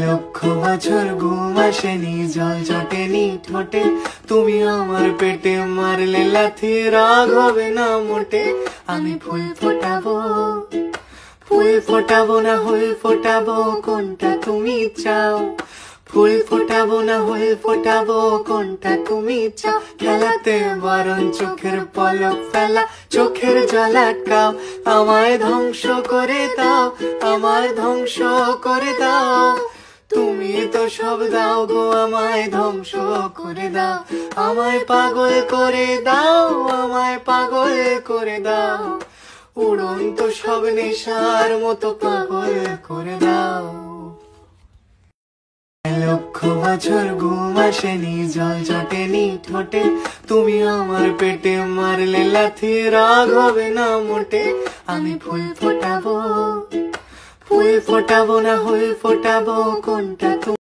লক্ষ বছর ঘুম আসেনি, জল জটেনি ঠোঁটে, তুমি আমার পেটে মারলে লাথি, রাগ হবে না মোটে। আমি ফুল ফোটাবো, ফুল ফোটাবো না ফুল ফোটাবো, কোনটা তুমি চাও? ফুল ফোটাবো না ফুল ফোটাবো, কোনটা তুমি চাও? খেলাতে বরং চোখের পলক ফেলা, চোখের জল আটকাও। আমায় ধ্বংস করে দাও, আমায় ধ্বংস করে দাও। তুমি তো সব দাও গো, আমায় ধ্বংস করে দাও। আমায় পাগল করে দাও, আমায় পাগল করে দাও। উড়ন্ত সব নেশার মতো পাগল করে দাও। লক্ষ বছর ঘুম আসেনি, জল জটেনি ঠোঁটে, তুমি আমার পেটে মারলে লাথি, রাগ হবে না মোটে। আমি ফুল ফোটাবো, ফুল ফোটাবো না ফুল ফোটাবো, কোনটা তুমি